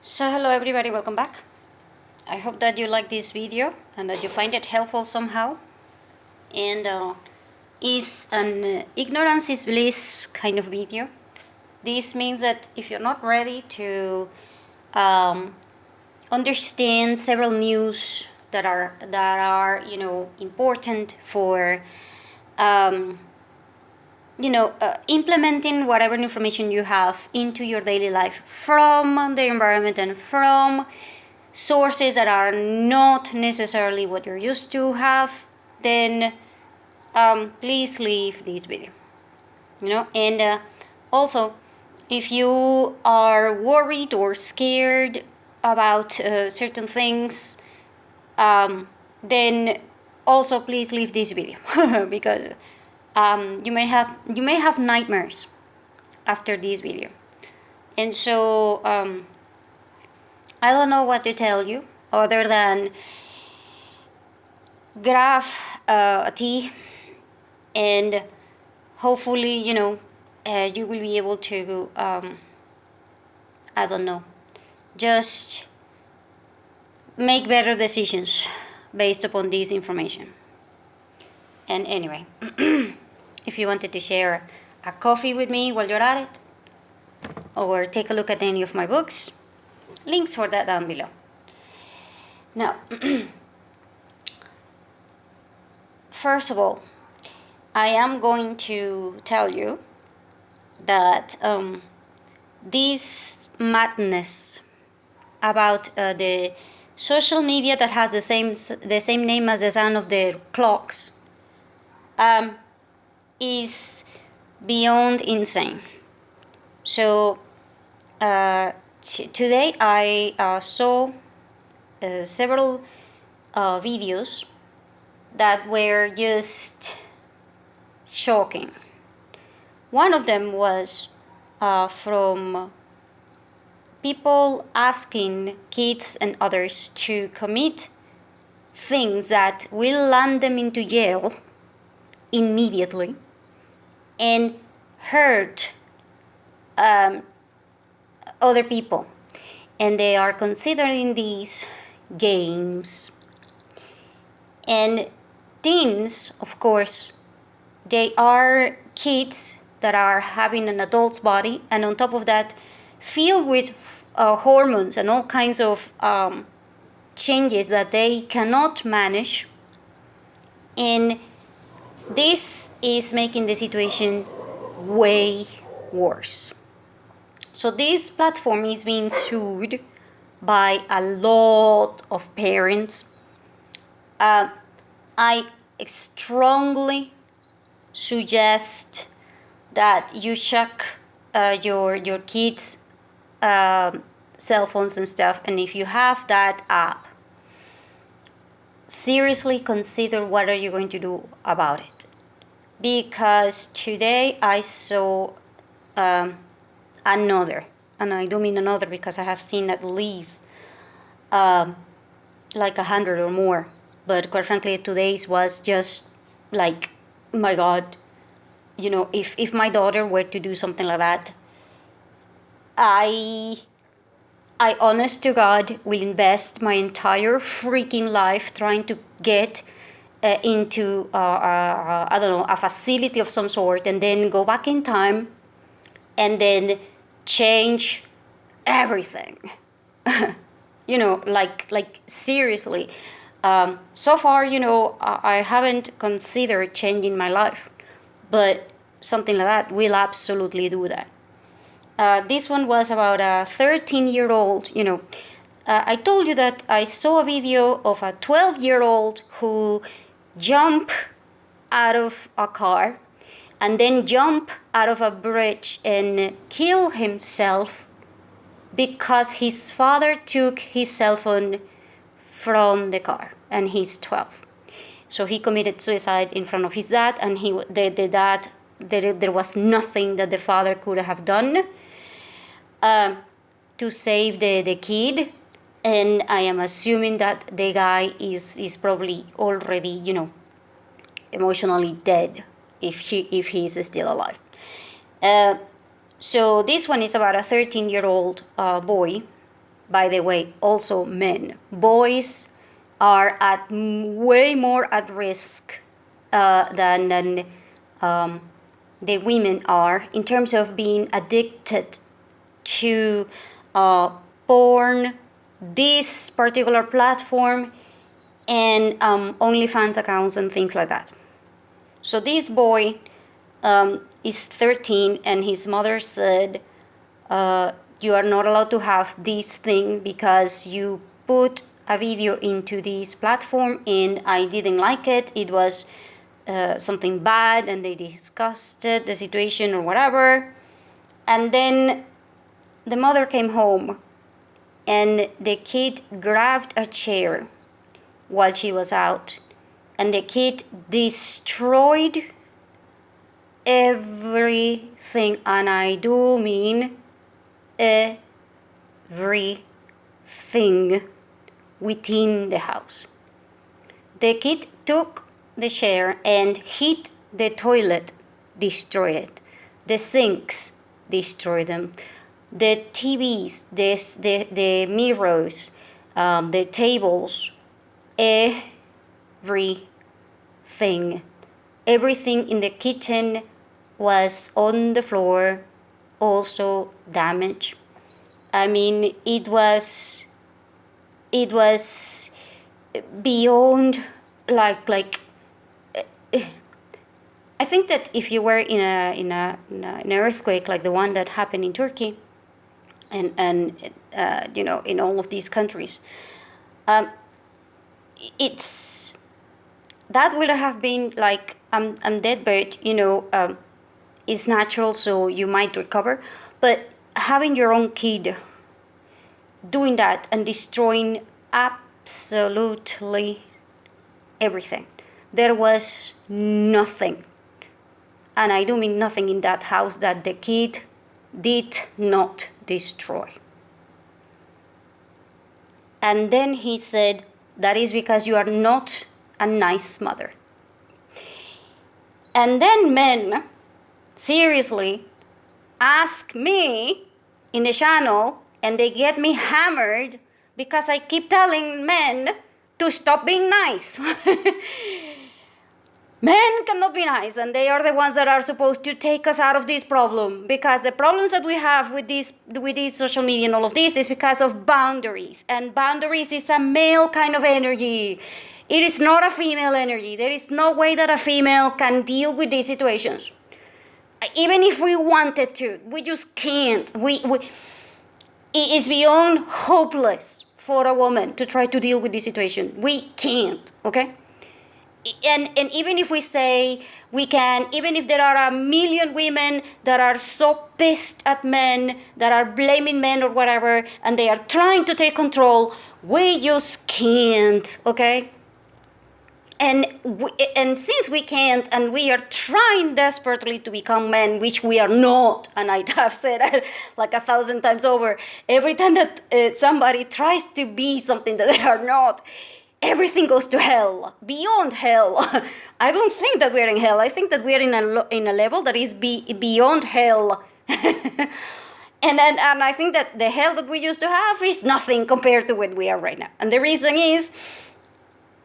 So hello everybody, welcome back. I hope that you like this video and that you find it helpful somehow. And is an ignorance is bliss kind of video. This means that if you're not ready to understand several news that are important for implementing whatever information you have into your daily life from the environment and from sources that are not necessarily what you're used to have, then please leave this video. And also, if you are worried or scared about certain things, then also please leave this video because you may have nightmares after this video. And so I don't know what to tell you other than grab a tea and hopefully you will be able to I don't know, just make better decisions based upon this information. And anyway, if you wanted to share a coffee with me while you're at it, or take a look at any of my books, links for that down below. Now, first of all, I am going to tell you that this madness about the social media that has the same name as the sound of the clocks is beyond insane. So today I saw several videos that were just shocking. One of them was from people asking kids and others to commit things that will land them into jail immediately and hurt other people. And they are considering these games. And teens, of course, they are kids that are having an adult's body, and on top of that, filled with hormones and all kinds of changes that they cannot manage. And this is making the situation way worse. So this platform is being sued by a lot of parents. I strongly suggest that you check your kids' cell phones and stuff, and if you have that app, seriously consider what are you going to do about it. Because today I saw another, and I do mean another because I have seen at least like 100 or more, but quite frankly today's was just like, my God, if my daughter were to do something like that, I honest to God will invest my entire freaking life trying to get into I don't know, a facility of some sort, and then go back in time and then change everything. like seriously. So far, I haven't considered changing my life, but something like that will absolutely do that. This one was about a 13-year-old. I told you that I saw a video of a 12-year-old who jumped out of a car and then jump out of a bridge and kill himself because his father took his cell phone from the car, and he's 12. So he committed suicide in front of his dad, and the dad, there was nothing that the father could have done to save the kid. And I am assuming that the guy is probably already, emotionally dead if he is still alive. So this one is about a 13-year-old boy by the way, also men. Boys are at way more at risk than the women are in terms of being addicted to porn, this particular platform, and OnlyFans accounts and things like that. So this boy is 13, and his mother said, you are not allowed to have this thing because you put a video into this platform and I didn't like it. It was something bad, and they discussed it, the situation or whatever. And then the mother came home, and the kid grabbed a chair while she was out, and the kid destroyed everything, and I do mean everything within the house. The kid took the chair and hit the toilet, destroyed it. The sinks, destroyed them. The TVs, the mirrors, the tables, everything. Everything in the kitchen was on the floor, also damaged. I mean, it was beyond like I think that if you were in an earthquake like the one that happened in Turkey, and in all of these countries, it's that would have been like I'm dead, but it's natural, so you might recover. But having your own kid doing that and destroying absolutely everything, there was nothing, and I do mean nothing, in that house that the kid did not destroy. And then he said, that is because you are not a nice mother. And then men seriously ask me in the channel, and they get me hammered because I keep telling men to stop being nice. Men cannot be nice, and they are the ones that are supposed to take us out of this problem, because the problems that we have with this social media and all of this is because of boundaries, and boundaries is a male kind of energy. It is not a female energy. There is no way that a female can deal with these situations. Even if we wanted to, we just can't. It is beyond hopeless for a woman to try to deal with this situation. We can't, okay? And even if we say we can, even if there are a million women that are so pissed at men, that are blaming men or whatever, and they are trying to take control, we just can't, okay? And since we can't, and we are trying desperately to become men, which we are not, and I have said it like 1,000 times over, every time that somebody tries to be something that they are not, everything goes to hell, beyond hell. I don't think that we're in hell. I think that we're in a level that is beyond hell. And I think that the hell that we used to have is nothing compared to what we are right now. And the reason is,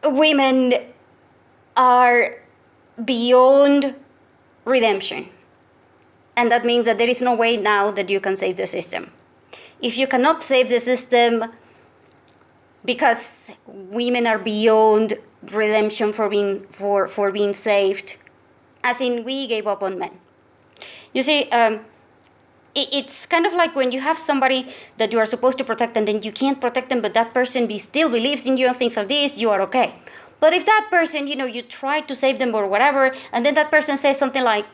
women are beyond redemption. And that means that there is no way now that you can save the system. If you cannot save the system because women are beyond redemption for being saved, as in we gave up on men. You see, it's kind of like when you have somebody that you are supposed to protect, and then you can't protect them, but that person still believes in you and things like this, you are okay. But if that person, you try to save them or whatever, and then that person says something like,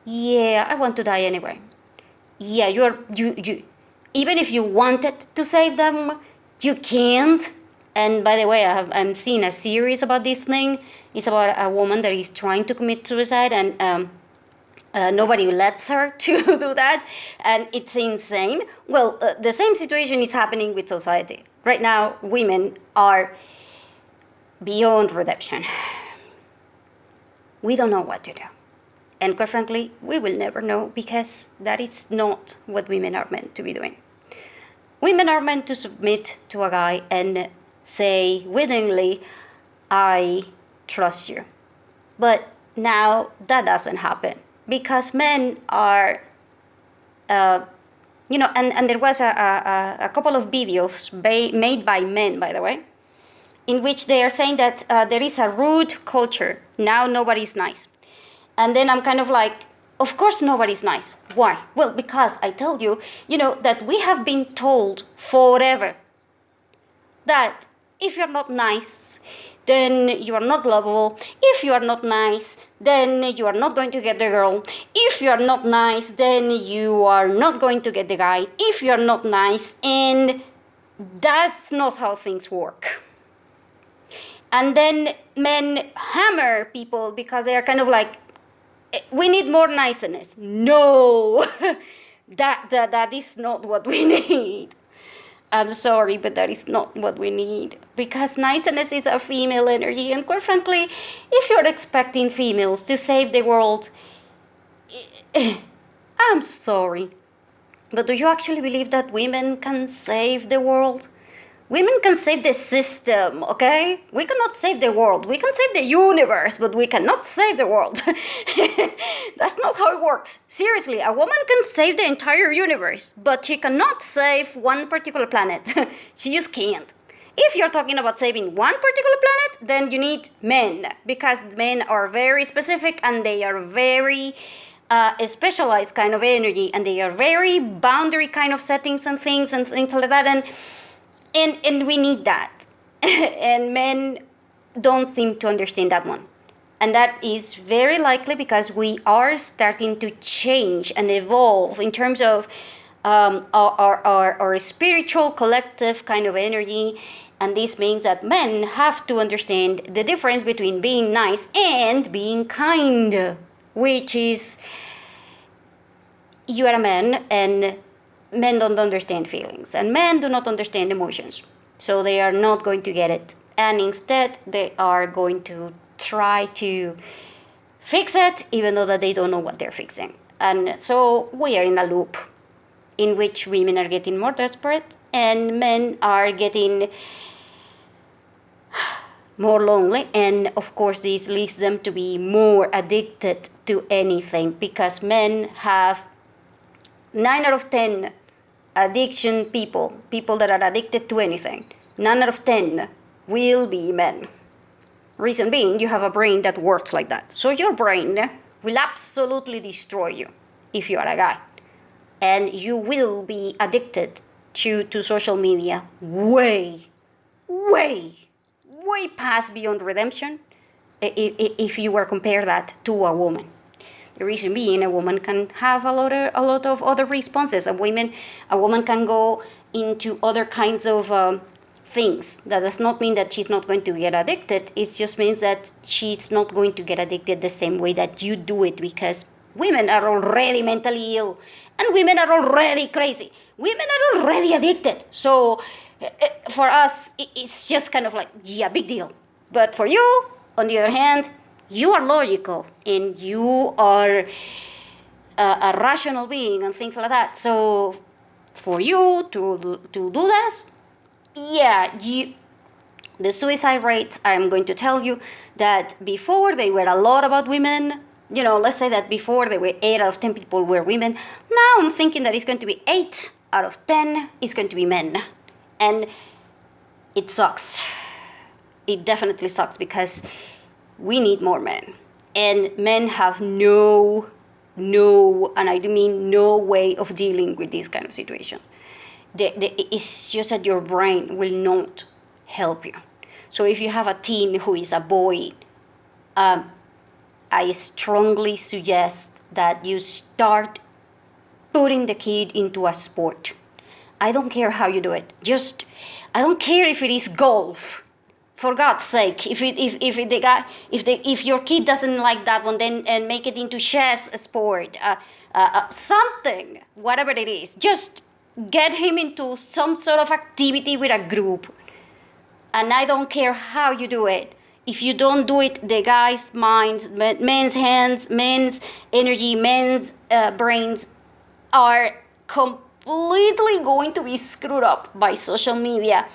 yeah, I want to die anyway. Yeah, you even if you wanted to save them, you can't. And by the way, I'm seeing a series about this thing. It's about a woman that is trying to commit suicide, and nobody lets her to do that, and it's insane. Well, the same situation is happening with society. Right now, women are beyond redemption. We don't know what to do. And quite frankly, we will never know, because that is not what women are meant to be doing. Women are meant to submit to a guy and say willingly, I trust you. But now that doesn't happen because men are, and there was a couple of videos made by men, by the way, in which they are saying that there is a rude culture. Now nobody's nice. And then I'm kind of like, of course nobody's nice. Why? Well, because I tell you, that we have been told forever that if you're not nice, then you are not lovable. If you are not nice, then you are not going to get the girl. If you are not nice, then you are not going to get the guy. If you are not nice, and that's not how things work. And then men hammer people because they are kind of like, we need more niceness. No, that is not what we need. I'm sorry, but that is not what we need. Because niceness is a female energy. And quite frankly, if you're expecting females to save the world, I'm sorry. But do you actually believe that women can save the world? Women can save the system, okay? We cannot save the world. We can save the universe, but we cannot save the world. That's not how it works. Seriously, a woman can save the entire universe, but she cannot save one particular planet. She just can't. If you're talking about saving one particular planet, then you need men, because men are very specific and they are very a specialized kind of energy, and they are very boundary kind of settings and things like that. And we need that. And men don't seem to understand that one. And that is very likely because we are starting to change and evolve in terms of our spiritual collective kind of energy. And this means that men have to understand the difference between being nice and being kind, which is, you are a man and men don't understand feelings, and men do not understand emotions, so they are not going to get it, and instead they are going to try to fix it even though that they don't know what they're fixing. And so we are in a loop in which women are getting more desperate and men are getting more lonely, and of course this leads them to be more addicted to anything, because men have 9 out of 10 addiction people that are addicted to anything. 9 out of 10 will be men. Reason being, you have a brain that works like that. So your brain will absolutely destroy you if you are a guy. And you will be addicted to social media way past beyond redemption if you were compare that to a woman. The reason being, a woman can have a lot of other responses. A woman can go into other kinds of things. That does not mean that she's not going to get addicted. It just means that she's not going to get addicted the same way that you do it, because women are already mentally ill, and women are already crazy. Women are already addicted. So for us, it's just kind of like, yeah, big deal. But for you, on the other hand, you are logical and you are a rational being and things like that. So for you to do this, yeah, the suicide rates, I'm going to tell you that before they were a lot about women. Let's say that before they were 8 out of 10 people were women. Now I'm thinking that it's going to be 8 out of 10 is going to be men. And it sucks. It definitely sucks, because we need more men. And men have no, and I do mean no way of dealing with this kind of situation. It's just that your brain will not help you. So if you have a teen who is a boy, I strongly suggest that you start putting the kid into a sport. I don't care how you do it. I don't care if it is golf. For God's sake, if your kid doesn't like that one, then and make it into chess sport, something, whatever it is. Just get him into some sort of activity with a group. And I don't care how you do it. If you don't do it, the guy's minds, men's hands, men's energy, men's brains are completely going to be screwed up by social media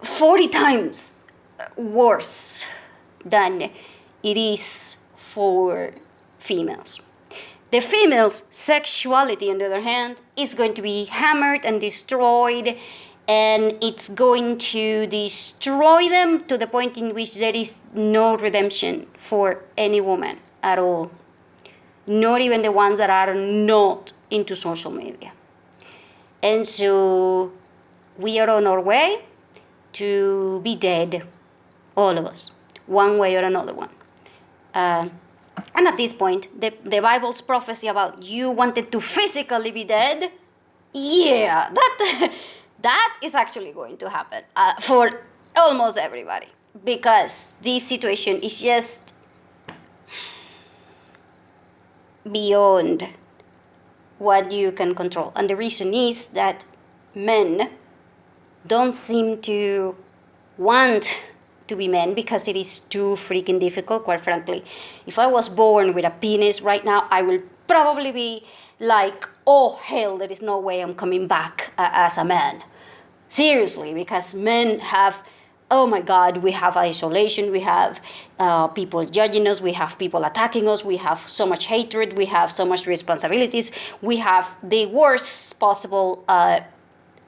40 times worse than it is for females. The female's sexuality, on the other hand, is going to be hammered and destroyed, and it's going to destroy them to the point in which there is no redemption for any woman at all. Not even the ones that are not into social media. And so we are on our way to be dead, all of us, one way or another one. And at this point, the Bible's prophecy about you wanted to physically be dead, yeah, that is actually going to happen for almost everybody, because this situation is just beyond what you can control. And the reason is that men don't seem to want to be men because it is too freaking difficult, quite frankly. If I was born with a penis right now, I will probably be like, oh hell, there is no way I'm coming back as a man. Seriously, because men have, oh my God, we have isolation, we have people judging us, we have people attacking us, we have so much hatred, we have so much responsibilities, we have the worst possible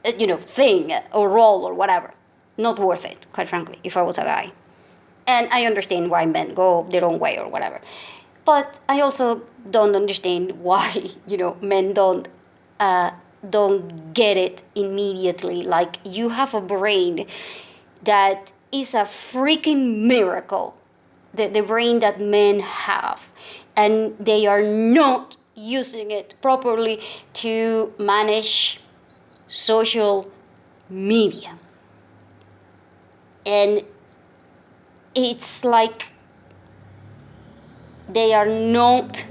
thing or role or whatever. Not worth it, quite frankly, if I was a guy. And I understand why men go their own way or whatever. But I also don't understand why, men don't get it immediately. Like, you have a brain that is a freaking miracle, the brain that men have. And they are not using it properly to manage social media. And it's like they are not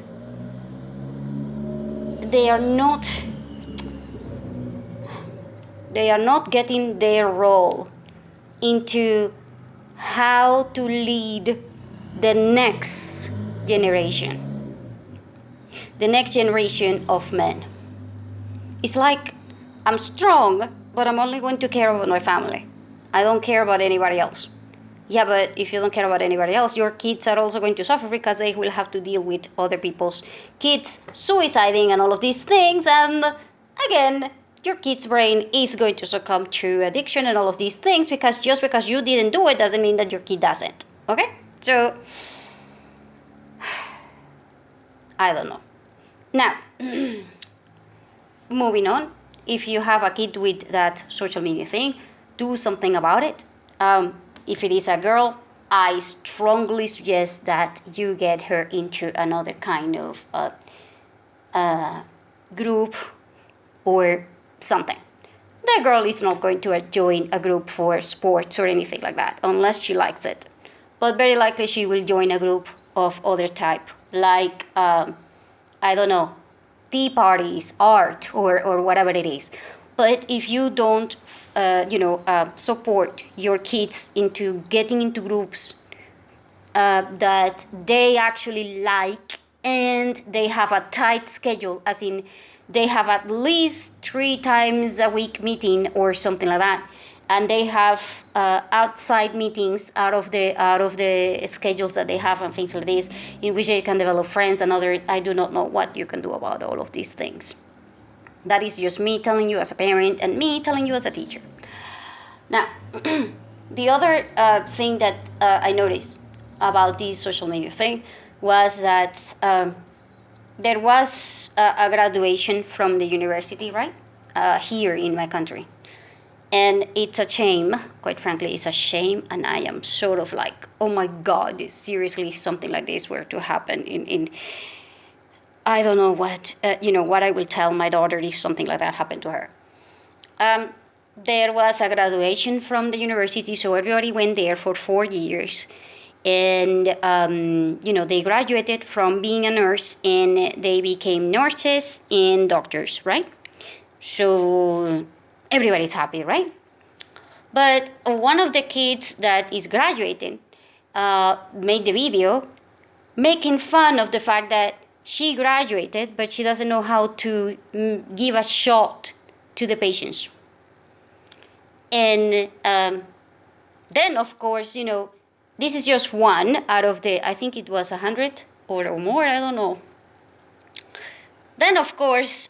getting their role into how to lead the next generation of men. It's like, I'm strong, but I'm only going to care about my family. I don't care about anybody else. Yeah, but if you don't care about anybody else, your kids are also going to suffer because they will have to deal with other people's kids suiciding and all of these things. And again, your kid's brain is going to succumb to addiction and all of these things, because just because you didn't do it doesn't mean that your kid doesn't. Okay? So, I don't know. Now, moving on. If you have a kid with that social media thing, do something about it. If it is a girl, I strongly suggest that you get her into another kind of group or something. The girl is not going to join a group for sports or anything like that, unless she likes it. But very likely she will join a group of other type, like, I don't know, tea parties, art, or whatever it is. But if you don't support your kids into getting into groups that they actually like, and they have a tight schedule, as in they have at least 3 times a week meeting or something like that, and they have outside meetings out of the schedules that they have and things like this, in which they can develop friends and other. I do not know what you can do about all of these things. That is just me telling you as a parent and me telling you as a teacher. Now, the other thing that I noticed about this social media thing was that there was a graduation from the university, right? Here in my country. And it's a shame, quite frankly, it's a shame. And I am sort of like, oh my God, seriously, if something like this were to happen in I don't know what I will tell my daughter if something like that happened to her. There was a graduation from the university, so everybody went there for 4 years. And, they graduated from being a nurse, and they became nurses and doctors, right? So everybody's happy, right? But one of the kids that is graduating made the video making fun of the fact that She graduated, but she doesn't know how to give a shot to the patients. And then, of course, this is just one out of the, I think it was 100 or more, I don't know. Then, of course,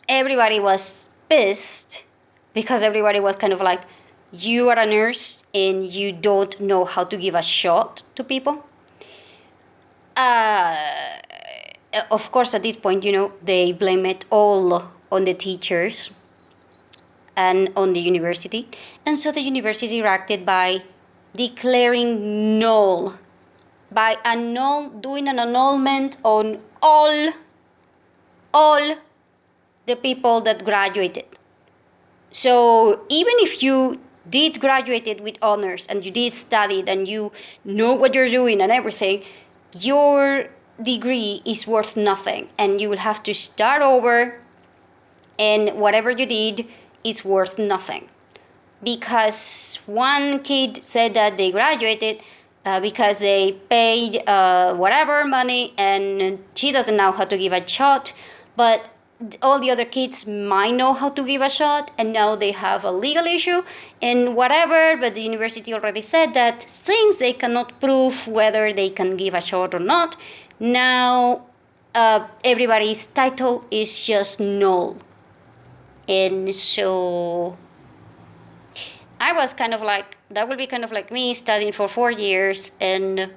everybody was pissed because everybody was kind of like, you are a nurse and you don't know how to give a shot to people. Of course, at this point, they blame it all on the teachers and on the university. And so the university reacted by declaring null, doing an annulment on all the people that graduated. So even if you did graduated with honors and you did study and you know what you're doing and everything, your degree is worth nothing and you will have to start over, and whatever you did is worth nothing. Because one kid said that they graduated because they paid whatever money and she doesn't know how to give a shot, but all the other kids might know how to give a shot, and now they have a legal issue and whatever, but the university already said that since they cannot prove whether they can give a shot or not, now everybody's title is just null. And so I was kind of like, that would be kind of like me studying for 4 years, and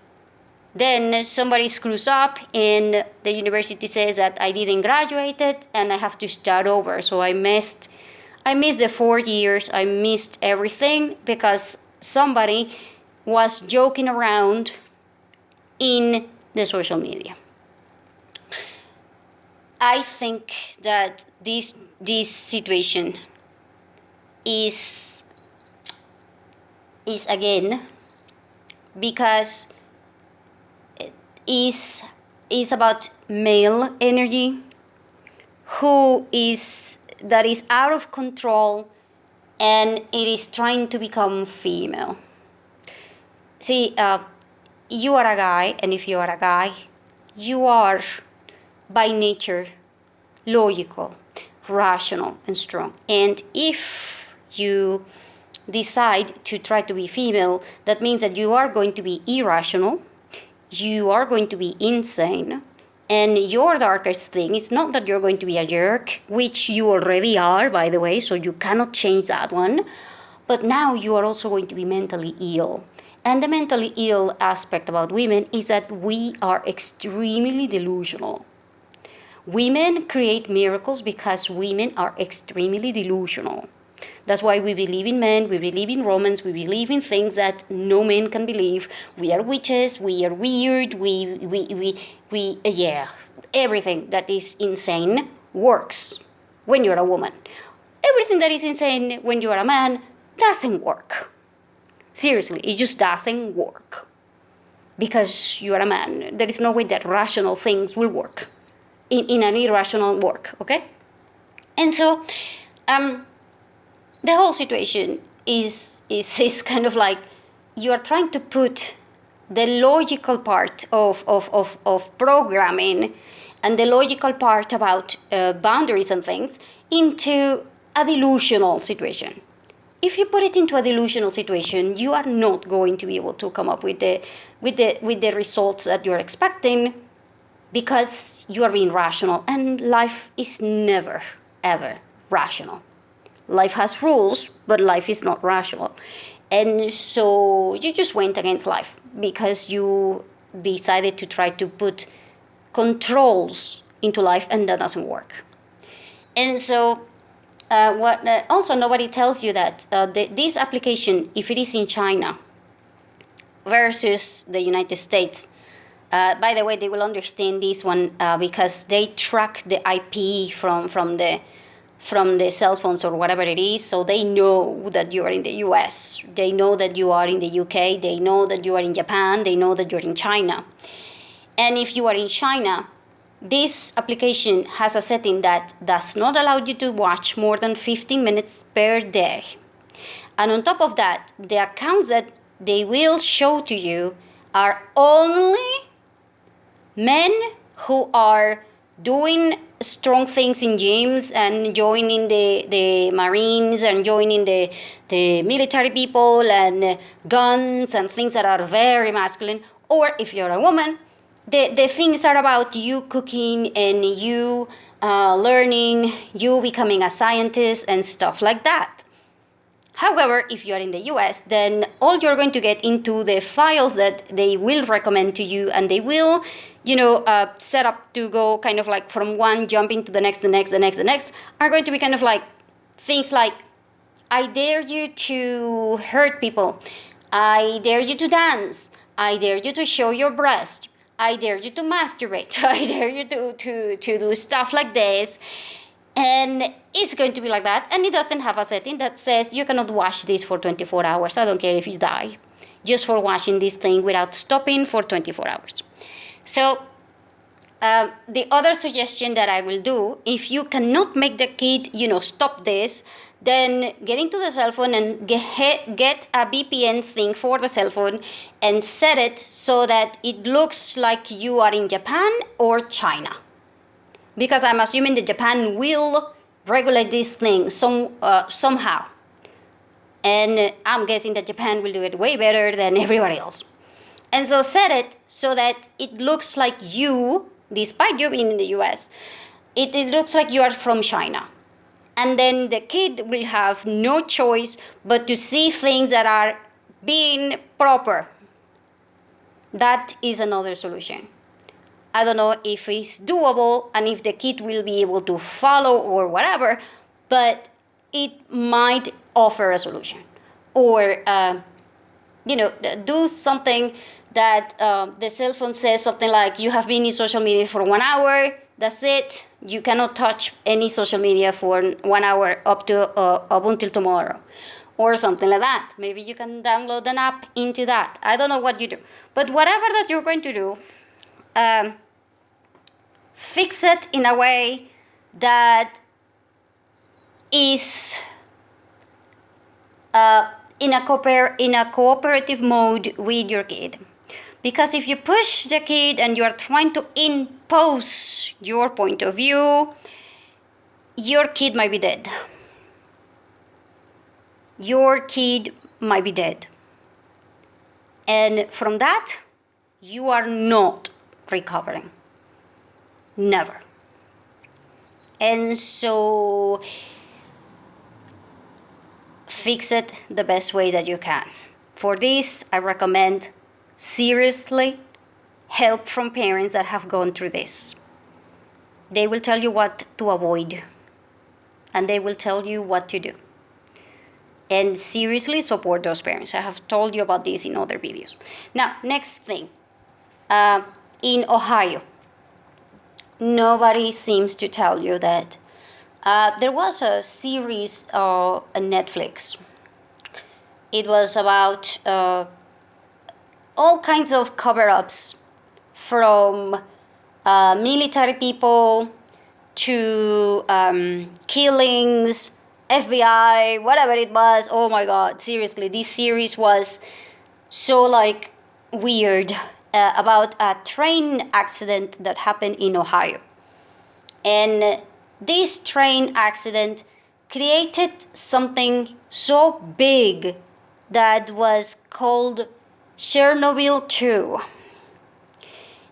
then somebody screws up and the university says that I didn't graduate it and I have to start over. So I missed the 4 years. I missed everything because somebody was joking around in the social media. I think that this situation is again because is about male energy that is out of control and it is trying to become female. See, you are a guy, and if you are a guy, you are by nature logical, rational, and strong. And if you decide to try to be female, that means that you are going to be irrational, you are going to be insane, and your darkest thing is not that you're going to be a jerk, which you already are, by the way, so you cannot change that one, but now you are also going to be mentally ill. And the mentally ill aspect about women is that we are extremely delusional. Women create miracles because women are extremely delusional. That's why we believe in men, we believe in romance, we believe in things that no man can believe. We are witches, we are weird, everything that is insane works when you're a woman. Everything that is insane when you're a man doesn't work. Seriously, it just doesn't work. Because you're a man. There is no way that rational things will work in an irrational work, okay? And so, the whole situation is kind of like you are trying to put the logical part of programming and the logical part about boundaries and things into a delusional situation. If you put it into a delusional situation, you are not going to be able to come up with the results that you're expecting because you are being rational, and life is never ever rational. Life has rules, but life is not rational. And so you just went against life because you decided to try to put controls into life, and that doesn't work. And so also nobody tells you that this application, if it is in China versus the United States, by the way, they will understand this one because they track the IP from the cell phones or whatever it is, so they know that you are in the US, they know that you are in the UK, they know that you are in Japan, they know that you're in China. And if you are in China, this application has a setting that does not allow you to watch more than 15 minutes per day. And on top of that, the accounts that they will show to you are only men who are doing strong things in gyms and joining the Marines and joining the military people and guns and things that are very masculine. Or if you're a woman, the things are about you cooking and you learning, you becoming a scientist and stuff like that. However, if you're in the US, then all you're going to get into the files that they will recommend to you, and they will, set up to go kind of like from one jumping to the next, the next, are going to be kind of like things like, I dare you to hurt people. I dare you to dance. I dare you to show your breast. I dare you to masturbate. I dare you to do stuff like this. And it's going to be like that. And it doesn't have a setting that says you cannot watch this for 24 hours. I don't care if you die, just for watching this thing without stopping for 24 hours. So the other suggestion that I will do, if you cannot make the kid, stop this, then get into the cell phone and get a VPN thing for the cell phone and set it so that it looks like you are in Japan or China. Because I'm assuming that Japan will regulate these things somehow. And I'm guessing that Japan will do it way better than everybody else. And so set it so that it looks like you, despite you being in the US, it looks like you are from China. And then the kid will have no choice but to see things that are being proper. That is another solution. I don't know if it's doable and if the kid will be able to follow or whatever, but it might offer a solution. Or, do something that the cell phone says something like, you have been in social media for 1 hour, that's it. You cannot touch any social media for 1 hour up until tomorrow. Or something like that. Maybe you can download an app into that. I don't know what you do. But whatever that you're going to do, fix it in a way that is in a cooperative mode with your kid. Because if you push the kid and you are trying to impose your point of view, your kid might be dead. Your kid might be dead. And from that, you are not recovering. Never. And so fix it the best way that you can. For this, I recommend seriously help from parents that have gone through this. They will tell you what to avoid, and they will tell you what to do. And seriously support those parents. I have told you about this in other videos. Now, next thing. In Ohio, nobody seems to tell you that there was a series on Netflix. It was about all kinds of cover-ups, from military people to killings, FBI, whatever it was. Oh my God, seriously, this series was so weird, about a train accident that happened in Ohio. And this train accident created something so big that was called Chernobyl 2.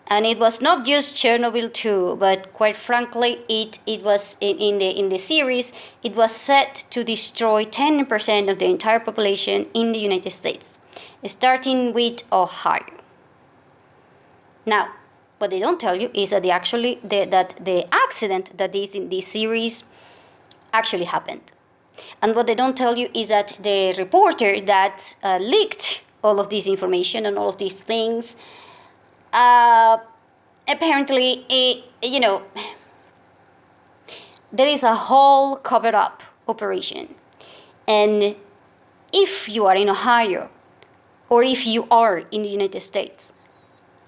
And it was not just Chernobyl 2, but quite frankly, it was in the series, it was set to destroy 10% of the entire population in the United States, starting with Ohio. Now, what they don't tell you is that the accident that is in this series actually happened. And what they don't tell you is that the reporter that leaked all of this information and all of these things, apparently, there is a whole cover-up operation. And if you are in Ohio, or if you are in the United States,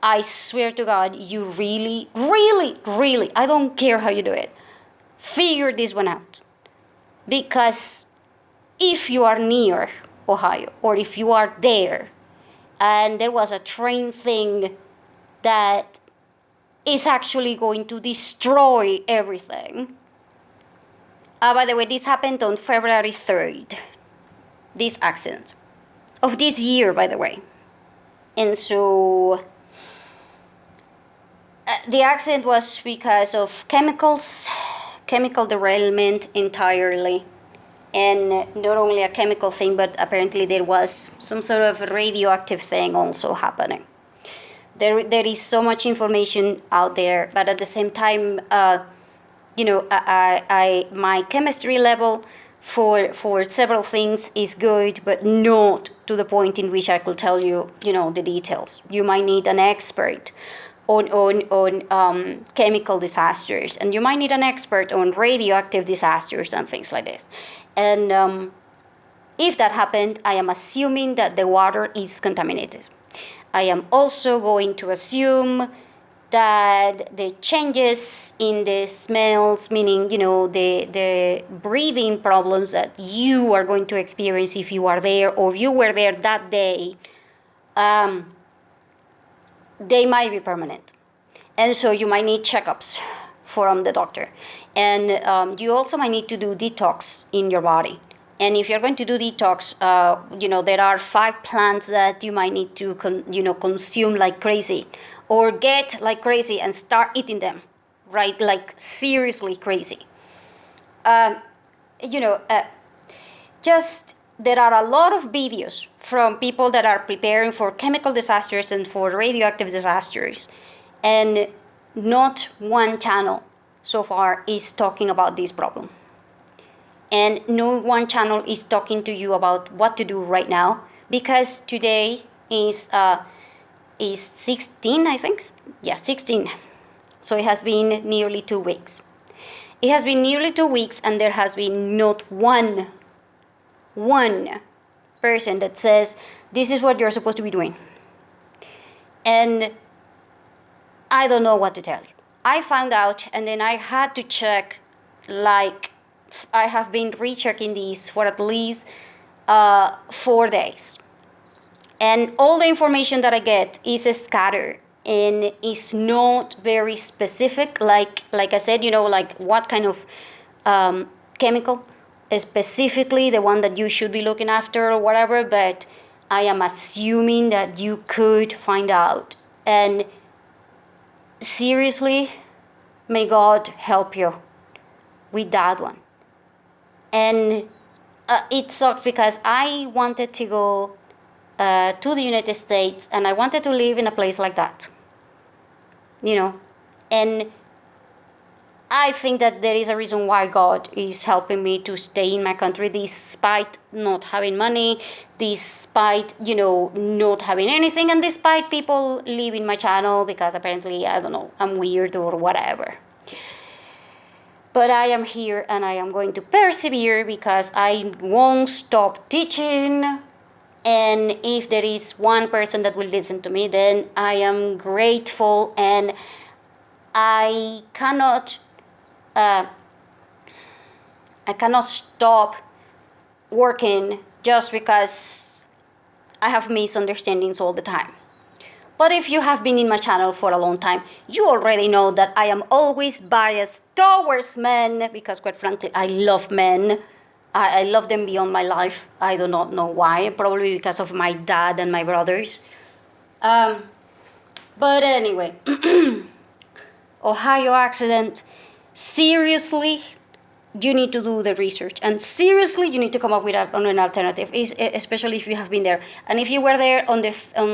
I swear to God, you really, really, really, I don't care how you do it, figure this one out. Because if you are near Ohio, or if you are there, and there was a train thing that is actually going to destroy everything. By the way, this happened on February 3rd, this accident of this year, by the way. And so the accident was because of chemical derailment entirely. And not only a chemical thing, but apparently there was some sort of radioactive thing also happening. There is so much information out there, but at the same time, my chemistry level for several things is good, but not to the point in which I could tell you, the details. You might need an expert on chemical disasters, and you might need an expert on radioactive disasters and things like this. And if that happened, I am assuming that the water is contaminated. I am also going to assume that the changes in the smells, meaning, the breathing problems that you are going to experience if you are there or if you were there that day, they might be permanent. And so you might need checkups from the doctor. And you also might need to do detox in your body. And if you're going to do detox, there are 5 plants that you might need to, consume like crazy, or get like crazy and start eating them, right? Like seriously crazy. Just there are a lot of videos from people that are preparing for chemical disasters and for radioactive disasters, and not one channel so far is talking about this problem. And no one channel is talking to you about what to do right now, because today is 16, I think. Yeah, 16. So it has been nearly 2 weeks. It has been nearly 2 weeks, and there has been not one person that says, this is what you're supposed to be doing. And I don't know what to tell you. I found out, and then I had to check, like, I have been rechecking these for at least 4 days. And all the information that I get is scattered and is not very specific. Like I said, like what kind of chemical, specifically the one that you should be looking after or whatever. But I am assuming that you could find out. And seriously, may God help you with that one. And it sucks because I wanted to go to the United States, and I wanted to live in a place like that. And I think that there is a reason why God is helping me to stay in my country despite not having money, despite, not having anything, and despite people leaving my channel because apparently, I don't know, I'm weird or whatever. But I am here and I am going to persevere because I won't stop teaching. And if there is one person that will listen to me, then I am grateful, and I cannot stop working just because I have misunderstandings all the time. But if you have been in my channel for a long time, you already know that I am always biased towards men, because quite frankly, I love men. I love them beyond my life. I do not know why, probably because of my dad and my brothers. But anyway, Ohio accident, seriously, you need to do the research, and seriously, you need to come up with an alternative, especially if you have been there. And if you were there on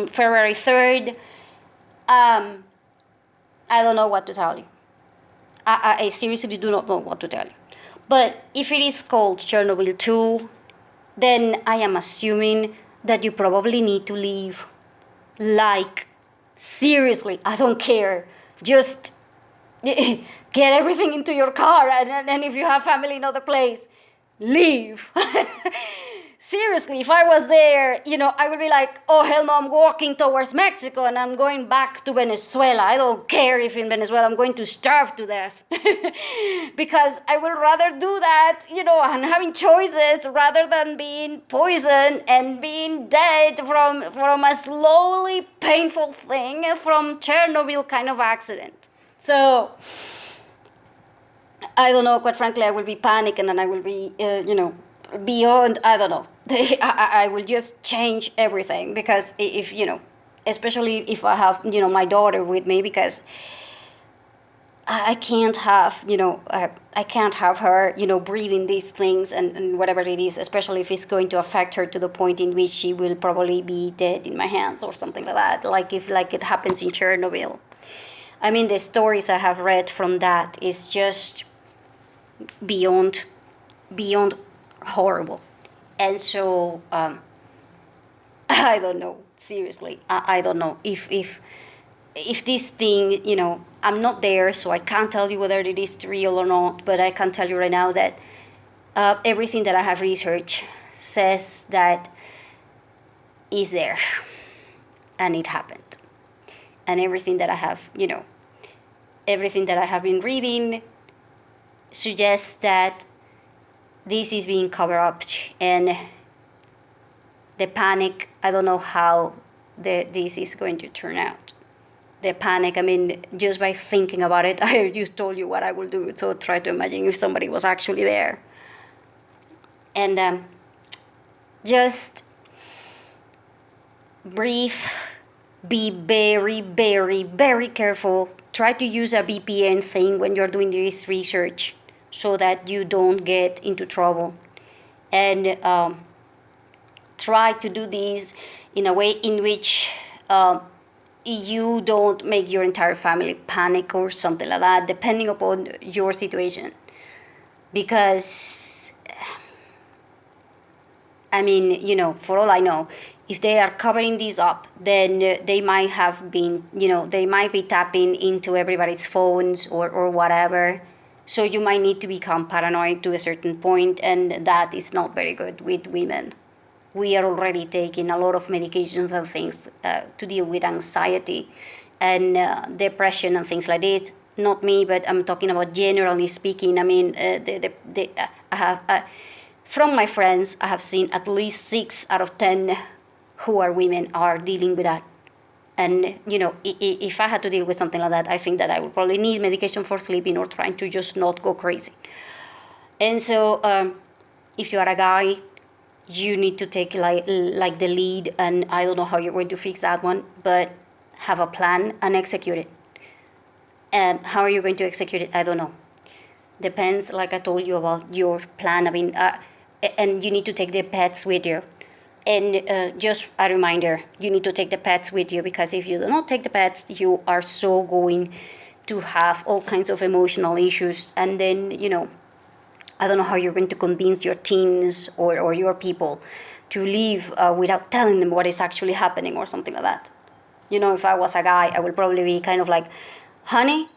February 3rd, I don't know what to tell you. I seriously do not know what to tell you. But if it is called Chernobyl 2, then I am assuming that you probably need to leave. Like, seriously, I don't care. Just get everything into your car, and if you have family in another place, leave. Seriously, if I was there, I would be like, oh, hell no, I'm walking towards Mexico and I'm going back to Venezuela. I don't care if in Venezuela I'm going to starve to death. Because I would rather do that, and having choices rather than being poisoned and being dead from a slowly painful thing from Chernobyl kind of accident. So I don't know. Quite frankly, I will be panicking, and I will be, beyond. I don't know. I will just change everything, because if especially if I have my daughter with me, because I can't have I can't have her breathing these things, and whatever it is, especially if it's going to affect her to the point in which she will probably be dead in my hands or something like that. Like it happens in Chernobyl. I mean, the stories I have read from that is just beyond beyond horrible. And so I don't know, seriously, I don't know if this thing, I'm not there, so I can't tell you whether it is real or not, but I can tell you right now that everything that I have researched says that is there, and it happened. And everything that I have, everything that I have been reading suggests that this is being covered up, and the panic, I don't know how this is going to turn out. The panic, I mean, just by thinking about it, I just told you what I will do. So try to imagine if somebody was actually there. And just breathe, be very, very, very careful. Try to use a VPN thing when you're doing this research so that you don't get into trouble. And try to do this in a way in which you don't make your entire family panic or something like that, depending upon your situation. Because, I mean, for all I know, if they are covering this up, then they might have been, they might be tapping into everybody's phones or whatever. So you might need to become paranoid to a certain point, and that is not very good with women. We are already taking a lot of medications and things to deal with anxiety and depression and things like this. Not me, but I'm talking about generally speaking. I mean, I have from my friends, I have seen at least 6 out of 10 who are women are dealing with that. And if I had to deal with something like that, I think that I would probably need medication for sleeping or trying to just not go crazy. And so, if you are a guy, you need to take like the lead, and I don't know how you're going to fix that one, but have a plan and execute it. And how are you going to execute it? I don't know. Depends, like I told you, about your plan. I mean, and you need to take the pets with you. And just a reminder, you need to take the pets with you, because if you do not take the pets, you are so going to have all kinds of emotional issues. And then, I don't know how you're going to convince your teens or your people to leave without telling them what is actually happening or something like that. If I was a guy, I would probably be kind of like, honey,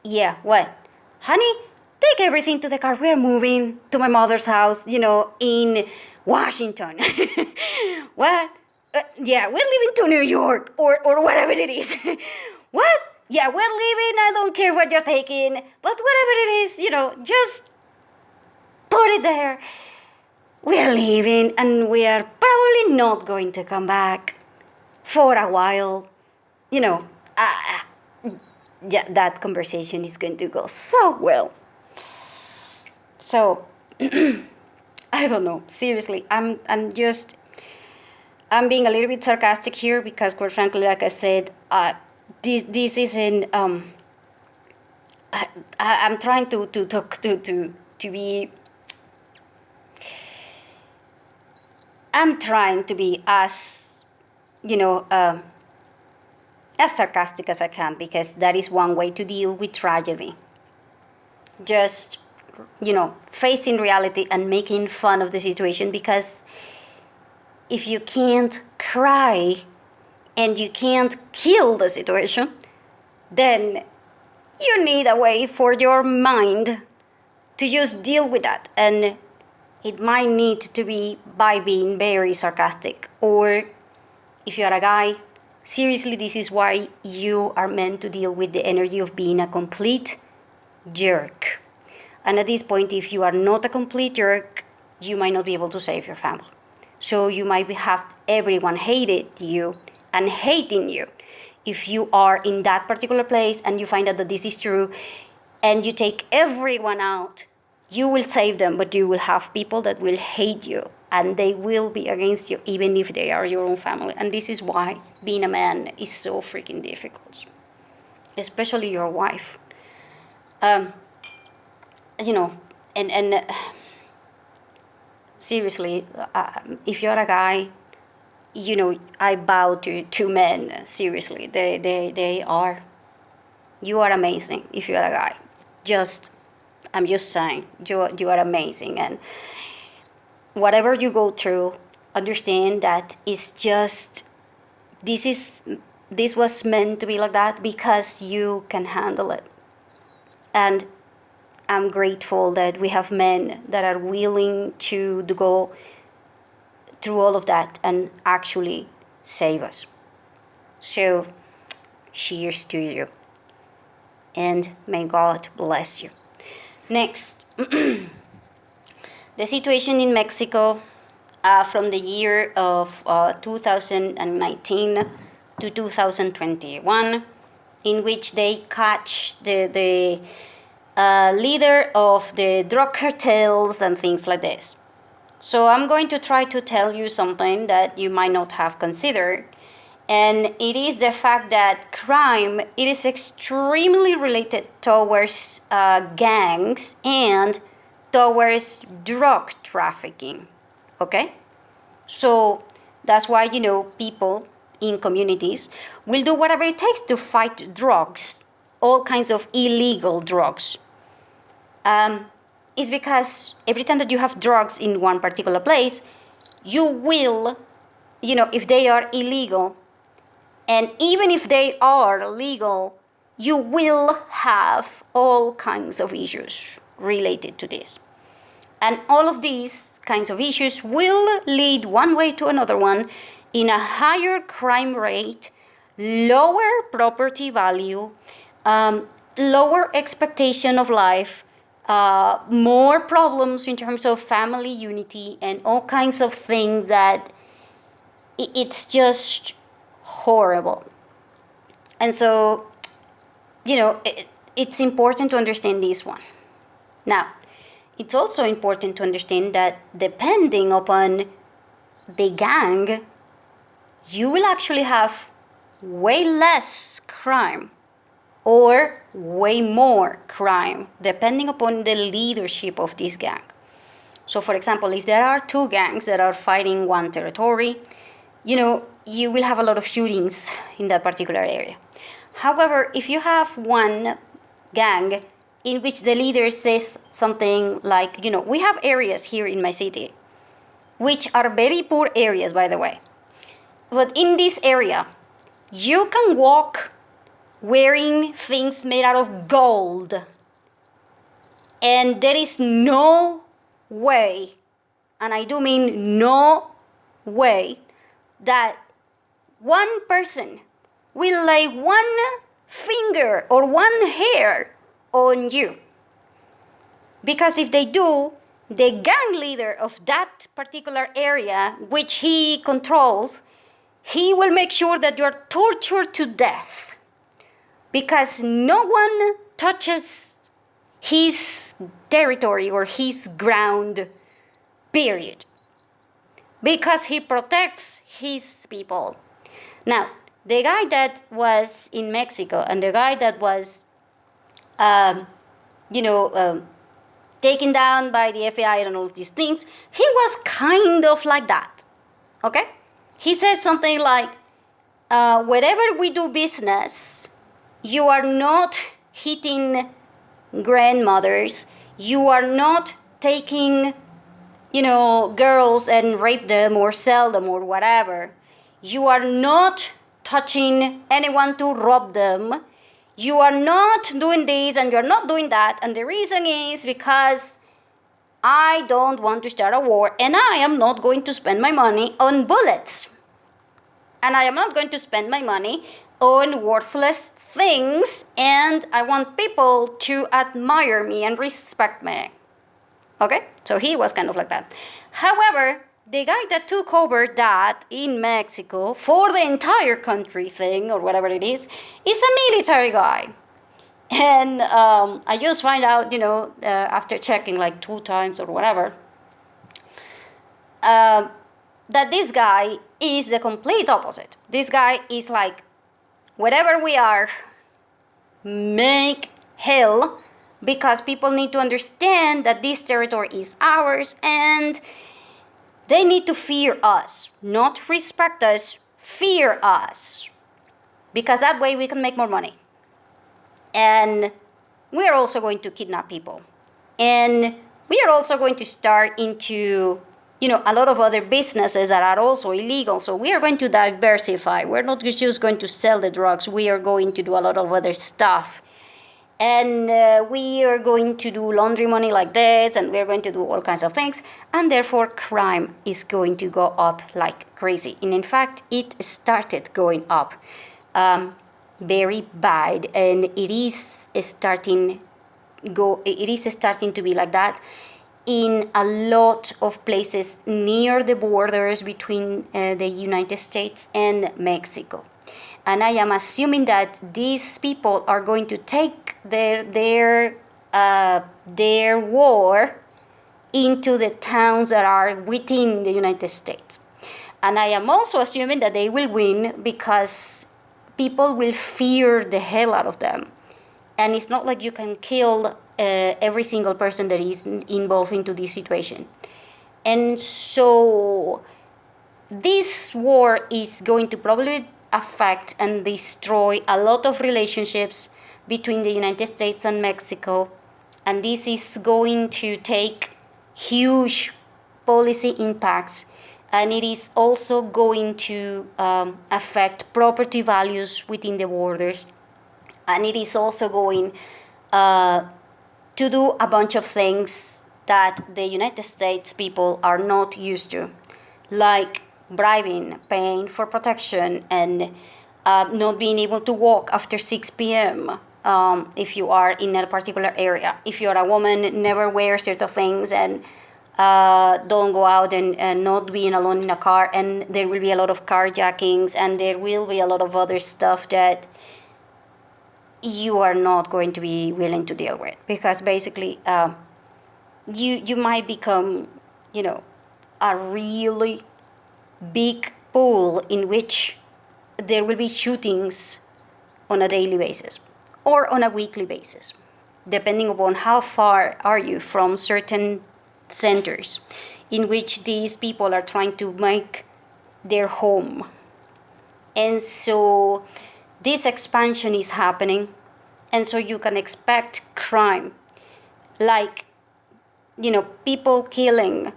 yeah, what? Honey, take everything to the car. We're moving to my mother's house, in Washington. What? Yeah, we're leaving to New York or whatever it is. What? Yeah, we're leaving. I don't care what you're taking. But whatever it is, just put it there. We're leaving, and we are probably not going to come back for a while. Yeah, that conversation is going to go so well. So, I don't know. Seriously, I'm being a little bit sarcastic here, because, quite frankly, like I said, this isn't. I'm trying to talk to be. I'm trying to be as as sarcastic as I can, because that is one way to deal with tragedy. Just facing reality and making fun of the situation, because if you can't cry and you can't kill the situation, then you need a way for your mind to just deal with that. And it might need to be by being very sarcastic. Or if you're a guy, seriously, this is why you are meant to deal with the energy of being a complete jerk. And at this point, if you are not a complete jerk, you might not be able to save your family. So you might have everyone hated you and hating you if you are in that particular place and you find out that this is true and you take everyone out, you will save them, but you will have people that will hate you and they will be against you even if they are your own family. And this is why being a man is so freaking difficult, especially your wife. Um, you know, and seriously, if you're a guy, you know, I bow to men. Seriously, they are. You are amazing if you're a guy. I'm just saying, you are amazing, and whatever you go through, understand that it's just this was meant to be like that because you can handle it, and I'm grateful that we have men that are willing to go through all of that and actually save us. So, cheers to you. And may God bless you. Next, the situation in Mexico from the year of 2019 to 2021, in which they catch the leader of the drug cartels and things like this. So I'm going to try to tell you something that you might not have considered, and it is the fact that crime, it is extremely related towards gangs and towards drug trafficking. Okay? So that's why, you know, people in communities will do whatever it takes to fight drugs, all kinds of illegal drugs. It's because every time that you have drugs in one particular place, you will, you know, if they are illegal, and even if they are legal, you will have all kinds of issues related to this. And all of these kinds of issues will lead one way to another one in a higher crime rate, lower property value, lower expectation of life, more problems in terms of family unity, and all kinds of things that it's just horrible. And so, you know, it's important to understand this one. Now, it's also important to understand that depending upon the gang, you will actually have way less crime or way more crime, depending upon the leadership of this gang. So, for example, if there are two gangs that are fighting one territory, you know, you will have a lot of shootings in that particular area. However, if you have one gang in which the leader says something like, you know, we have areas here in my city, which are very poor areas, by the way. But in this area, you can walk wearing things made out of gold. And there is no way, and I do mean no way, that one person will lay one finger or one hair on you. Because if they do, the gang leader of that particular area, which he controls, he will make sure that you are tortured to death. Because no one touches his territory or his ground, period. Because he protects his people. Now, the guy that was in Mexico and the guy that was, taken down by the FBI and all these things, he was kind of like that. Okay? He says something like, wherever we do business, you are not hitting grandmothers, you are not taking, girls and rape them or sell them or whatever. You are not touching anyone to rob them. You are not doing this and you're not doing that. And the reason is because I don't want to start a war and I am not going to spend my money on bullets. And I am not going to spend my money on worthless things, and I want people to admire me and respect me. Okay? So he was kind of like that. However, the guy that took over that in Mexico for the entire country thing, or whatever it is a military guy. And I just find out, after checking like 2 times or whatever, that this guy is the complete opposite. This guy is like, wherever we are, make hell, because people need to understand that this territory is ours and they need to fear us, not respect us, fear us, because that way we can make more money. And we are also going to kidnap people. And we are also going to start into, a lot of other businesses that are also illegal. So we are going to diversify. We're not just going to sell the drugs. We are going to do a lot of other stuff. And we are going to do laundry money like this, and we're going to do all kinds of things. And therefore, crime is going to go up like crazy. And in fact, it started going up very bad. And it is starting to be like that in a lot of places near the borders between the United States and Mexico. And I am assuming that these people are going to take their war into the towns that are within the United States. And I am also assuming that they will win because people will fear the hell out of them. And it's not like you can kill every single person that is involved into this situation. And so this war is going to probably affect and destroy a lot of relationships between the United States and Mexico. And this is going to take huge policy impacts. And it is also going to affect property values within the borders. And it is also going to do a bunch of things that the United States people are not used to, like bribing, paying for protection, and not being able to walk after 6 p.m. If you are in a particular area. If you are a woman, never wear certain things, and don't go out and not being alone in a car. And there will be a lot of carjackings, and there will be a lot of other stuff that you are not going to be willing to deal with, because basically you might become, a really big pool in which there will be shootings on a daily basis or on a weekly basis, depending upon how far are you from certain centers in which these people are trying to make their home. And so this expansion is happening, and so you can expect crime, like, people killing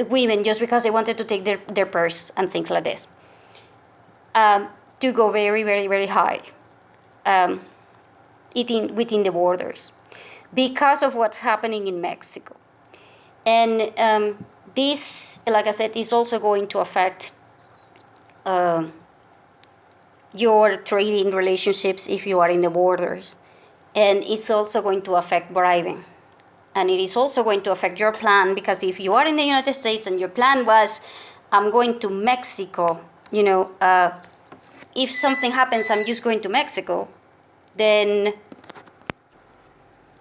women just because they wanted to take their purse and things like this, to go very, very, very high within the borders because of what's happening in Mexico. And this, like I said, is also going to affect your trading relationships if you are in the borders. And it's also going to affect bribing. And it is also going to affect your plan, because if you are in the United States and your plan was, I'm going to Mexico, if something happens, I'm just going to Mexico, then,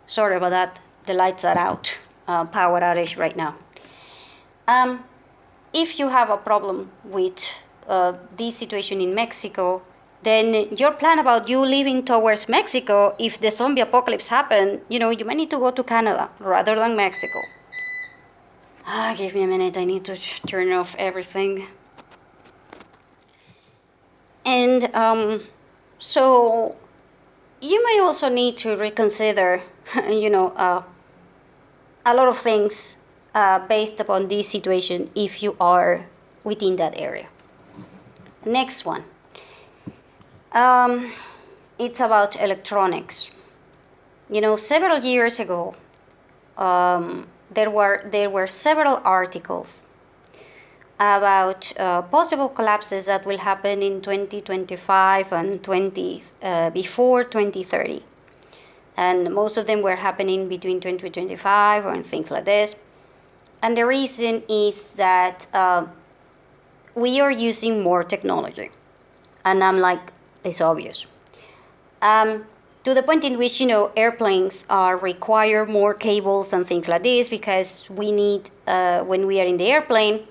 sorry about that, the lights are out, power outage right now. If you have a problem with this situation in Mexico, then your plan about you leaving towards Mexico, if the zombie apocalypse happen, you might need to go to Canada rather than Mexico. Give me a minute, I need to turn off everything. And so you may also need to reconsider, a lot of things based upon this situation if you are within that area. Next one. It's about electronics. Several years ago, there were several articles about possible collapses that will happen in 2025 and before 2030. And most of them were happening between 2025 and things like this. And the reason is that we are using more technology. And I'm like, it's obvious. Um, to the point in which, airplanes require more cables and things like this, because we need, when we are in the airplane,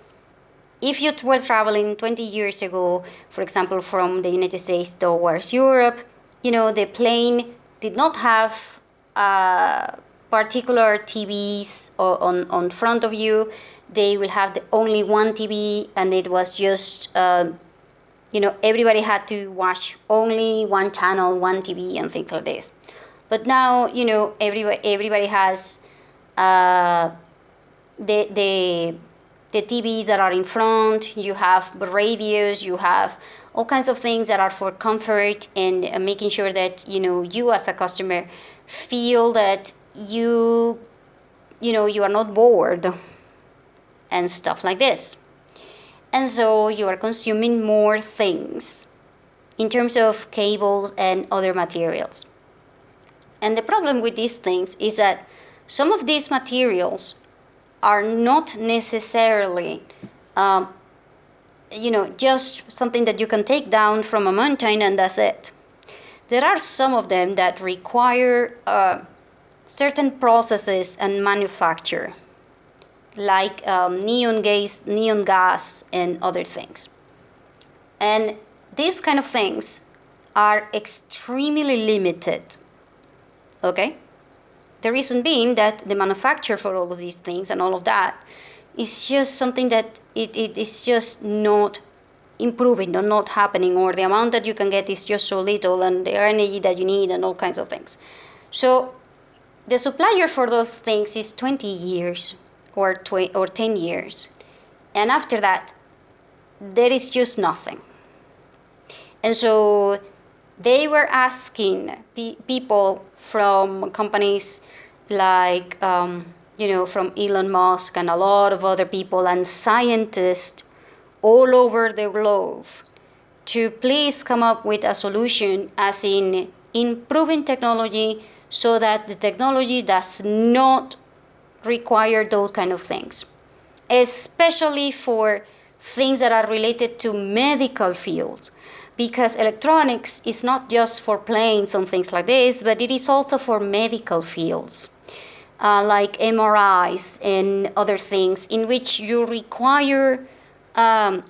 if you were traveling 20 years ago, for example, from the United States towards Europe, the plane did not have particular TVs on front of you. They will have only one TV, and it was just, everybody had to watch only one channel, one TV, and things like this. But now, everybody has uh, the the TVs that are in front. You have radios. You have all kinds of things that are for comfort and making sure that you as a customer feel that you are not bored and stuff like this. And so you are consuming more things in terms of cables and other materials. And the problem with these things is that some of these materials are not necessarily, just something that you can take down from a mountain and that's it. There are some of them that require certain processes and manufacture, like neon gas, and other things. And these kind of things are extremely limited. Okay? The reason being that the manufacture for all of these things and all of that is just something that it is just not improving or not happening, or the amount that you can get is just so little, and the energy that you need and all kinds of things. So the supplier for those things is 20 years or 10 years. And after that, there is just nothing. And so they were asking people from companies like, from Elon Musk and a lot of other people and scientists all over the globe to please come up with a solution, as in improving technology so that the technology does not require those kind of things, especially for things that are related to medical fields, because electronics is not just for planes and things like this, but it is also for medical fields, like MRIs and other things in which you require a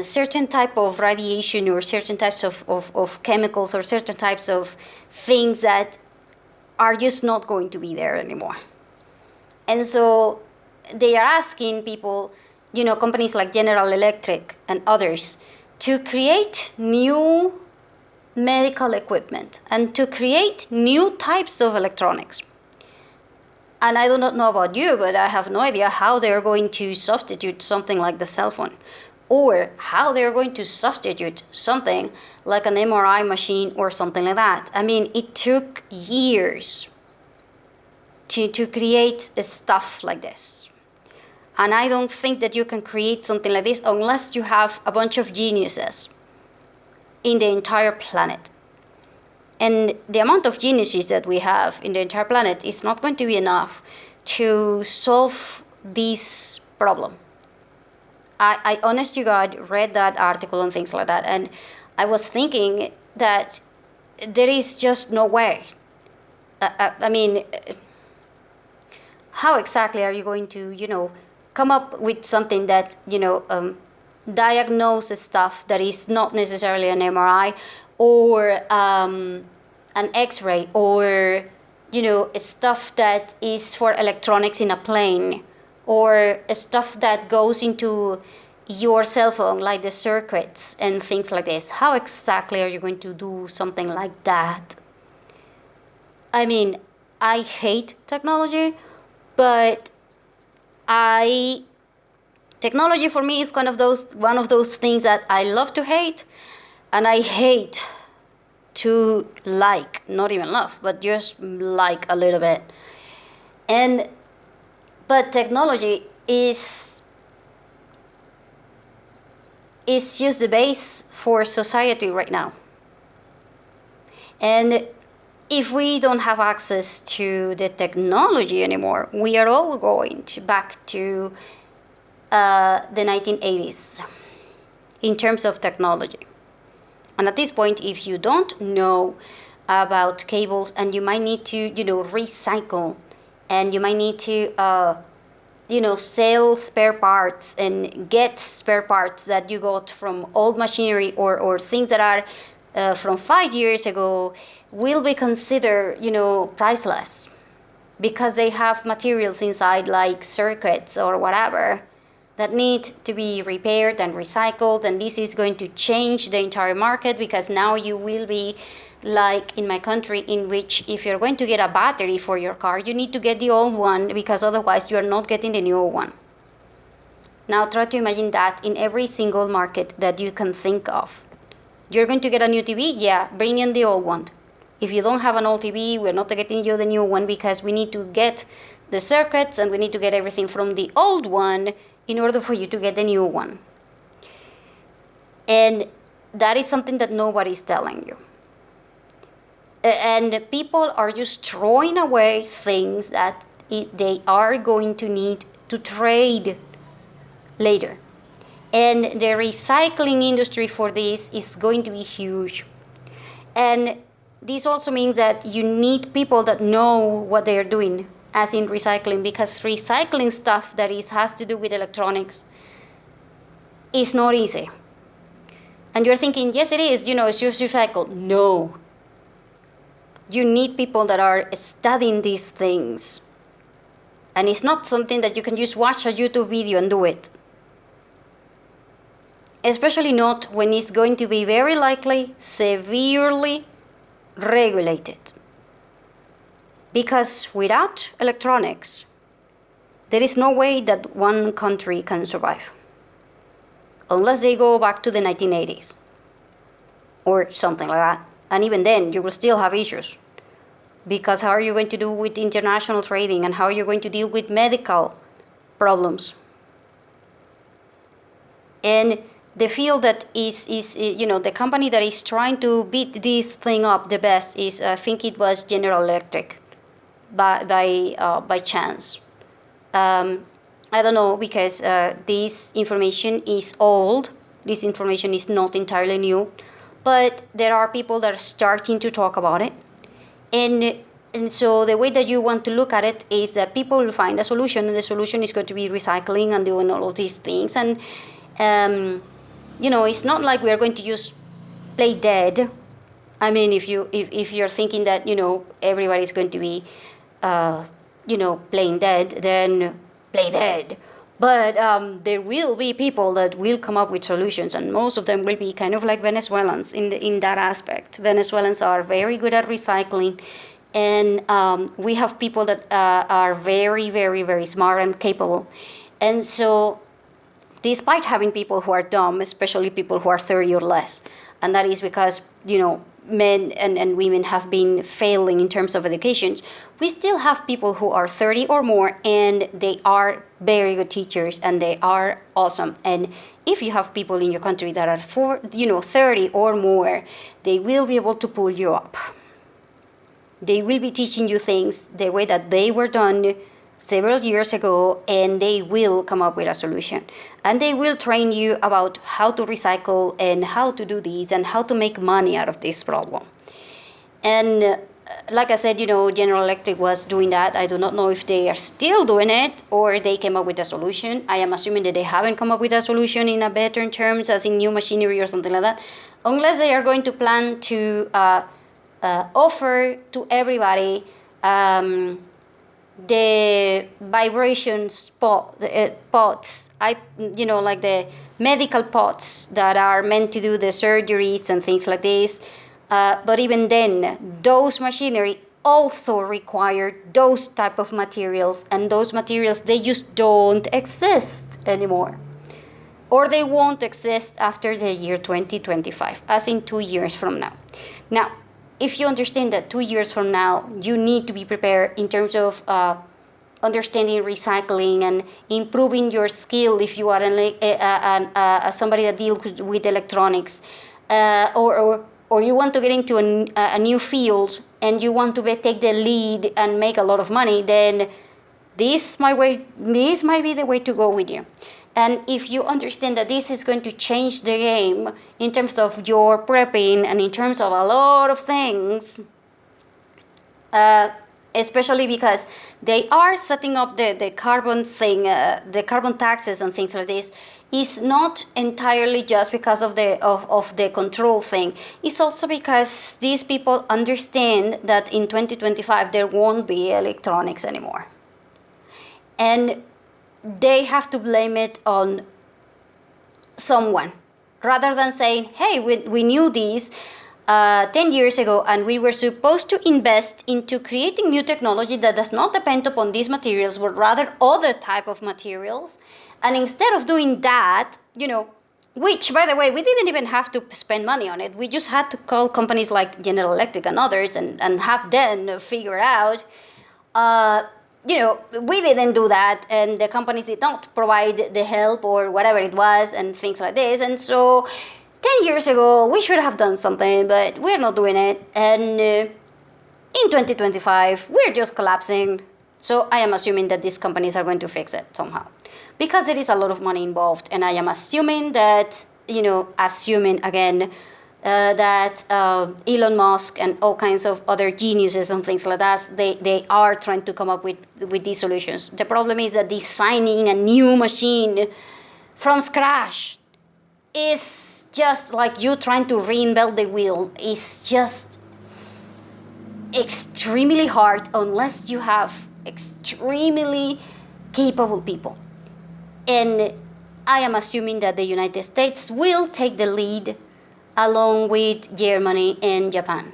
certain type of radiation or certain types of chemicals or certain types of things that are just not going to be there anymore. And so they are asking people, companies like General Electric and others, to create new medical equipment and to create new types of electronics. And I do not know about you, but I have no idea how they're going to substitute something like the cell phone, or how they're going to substitute something like an MRI machine or something like that. I mean, it took years to create stuff like this. And I don't think that you can create something like this unless you have a bunch of geniuses in the entire planet. And the amount of geniuses that we have in the entire planet is not going to be enough to solve this problem. I honest to God, read that article and things like that, and I was thinking that there is just no way. I mean, how exactly are you going to, come up with something that, diagnoses stuff that is not necessarily an MRI or an X-ray, or, stuff that is for electronics in a plane, or stuff that goes into your cell phone, like the circuits and things like this. How exactly are you going to do something like that? I mean, I hate technology, but technology for me is one of those things that I love to hate, and I hate to like, not even love, but just like a little bit. But technology is just the base for society right now. And if we don't have access to the technology anymore, we are all going back to the 1980s in terms of technology. And at this point, if you don't know about cables, and you might need to, recycle, and you might need to, sell spare parts and get spare parts that you got from old machinery, or things that are from 5 years ago, will be considered, priceless, because they have materials inside like circuits or whatever that need to be repaired and recycled. And this is going to change the entire market, because now you will be like in my country, in which if you're going to get a battery for your car, you need to get the old one, because otherwise you're not getting the new one. Now try to imagine that in every single market that you can think of. You're going to get a new TV? Yeah, bring in the old one. If you don't have an old TV, we're not getting you the new one, because we need to get the circuits and we need to get everything from the old one in order for you to get the new one. And that is something that nobody's telling you. And people are just throwing away things that they are going to need to trade later. And the recycling industry for this is going to be huge. And this also means that you need people that know what they are doing, as in recycling, because recycling stuff that has to do with electronics is not easy. And you're thinking, yes, it is, it's just recycled. No. You need people that are studying these things. And it's not something that you can just watch a YouTube video and do it. Especially not when it's going to be very likely severely regulated. Because without electronics, there is no way that one country can survive. Unless they go back to the 1980s or something like that. And even then, you will still have issues. Because how are you going to do with international trading, and how are you going to deal with medical problems? And the field that is the company that is trying to beat this thing up the best is, I think it was General Electric, by chance. I don't know, because this information is old. This information is not entirely new, but there are people that are starting to talk about it. And so the way that you want to look at it is that people will find a solution, and the solution is going to be recycling and doing all of these things. And it's not like we are going to just play dead. I mean, if you're thinking that everybody's going to be playing dead, then play dead. But there will be people that will come up with solutions, and most of them will be kind of like Venezuelans in that aspect. Venezuelans are very good at recycling, and we have people that are very, very, very smart and capable. And so, despite having people who are dumb, especially people who are 30 or less, and that is because, men and women have been failing in terms of education, we still have people who are 30 or more, and they are very good teachers, and they are awesome. And if you have people in your country that are 30 or more, they will be able to pull you up. They will be teaching you things the way that they were done several years ago, and they will come up with a solution. And they will train you about how to recycle and how to do this and how to make money out of this problem. And like I said, General Electric was doing that. I do not know if they are still doing it or they came up with a solution. I am assuming that they haven't come up with a solution in a better terms, as in new machinery or something like that, unless they are going to plan to offer to everybody the vibration pots, like the medical pots that are meant to do the surgeries and things like this. But even then, those machinery also require those type of materials, and those materials, they just don't exist anymore. Or they won't exist after the year 2025, as in 2 years from now. Now, if you understand that 2 years from now, you need to be prepared in terms of understanding recycling and improving your skill if you are somebody that deals with electronics, or or you want to get into a new field and you want to take the lead and make a lot of money, then this might be the way to go with you. And if you understand that this is going to change the game in terms of your prepping and in terms of a lot of things, especially because they are setting up the carbon thing, the carbon taxes and things like this, is not entirely just because of the control thing. It's also because these people understand that in 2025 there won't be electronics anymore. And they have to blame it on someone rather than saying, hey, we knew this 10 years ago and we were supposed to invest into creating new technology that does not depend upon these materials but rather other type of materials. And instead of doing that, which, by the way, we didn't even have to spend money on it. We just had to call companies like General Electric and others and have them figure out we didn't do that, and the companies did not provide the help or whatever it was and things like this. And so 10 years ago, we should have done something, but we're not doing it. And in 2025, we're just collapsing. So I am assuming that these companies are going to fix it somehow, because there is a lot of money involved. And I am assuming that, assuming again, that Elon Musk and all kinds of other geniuses and things like that, they are trying to come up with these solutions. The problem is that designing a new machine from scratch is just like you trying to reinvent the wheel. It's just extremely hard unless you have extremely capable people. And I am assuming that the United States will take the lead along with Germany and Japan.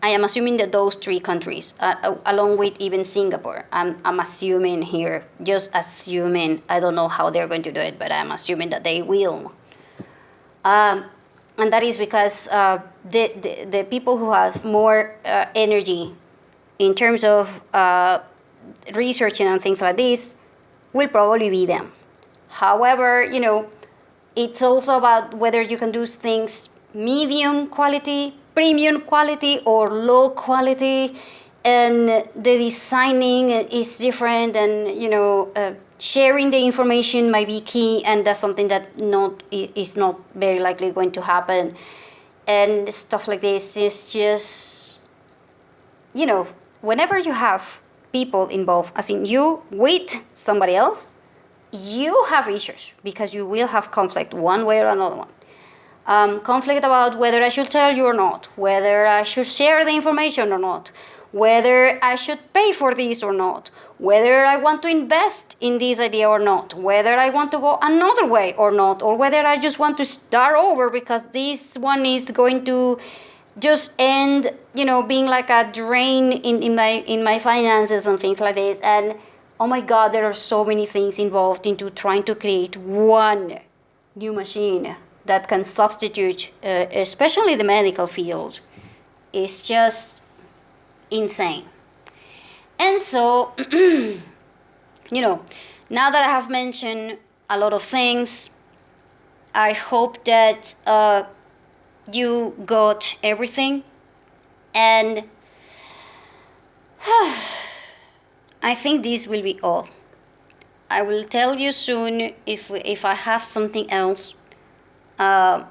I am assuming that those three countries, along with even Singapore, I'm assuming here, just assuming, I don't know how they're going to do it, but I'm assuming that they will. And that is because the people who have more energy in terms of researching and things like this will probably be them. However, it's also about whether you can do things medium quality, premium quality, or low quality. And the designing is different, and sharing the information might be key, and that's something that is not very likely going to happen. And stuff like this is just, whenever you have people involved, as in you with somebody else, you have issues because you will have conflict one way or another one. Conflict about whether I should tell you or not, whether I should share the information or not, whether I should pay for this or not, whether I want to invest in this idea or not, whether I want to go another way or not, or whether I just want to start over because this one is going to just end, being like a drain in my finances and things like this. And oh my God, there are so many things involved into trying to create one new machine that can substitute, especially the medical field. It's just insane. And so, now that I have mentioned a lot of things, I hope that you got everything. And I think this will be all. I will tell you soon if I have something else, that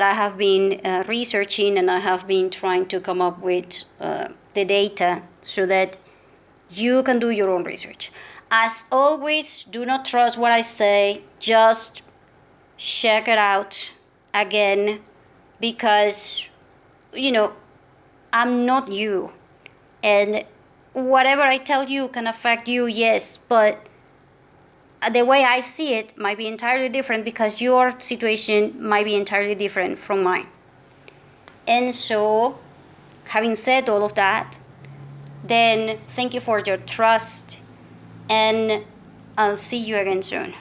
I have been researching, and I have been trying to come up with the data so that you can do your own research. As always, do not trust what I say. Just check it out again, because, I'm not you. And whatever I tell you can affect you, yes, but the way I see it might be entirely different because your situation might be entirely different from mine. And so, having said all of that, then thank you for your trust, and I'll see you again soon.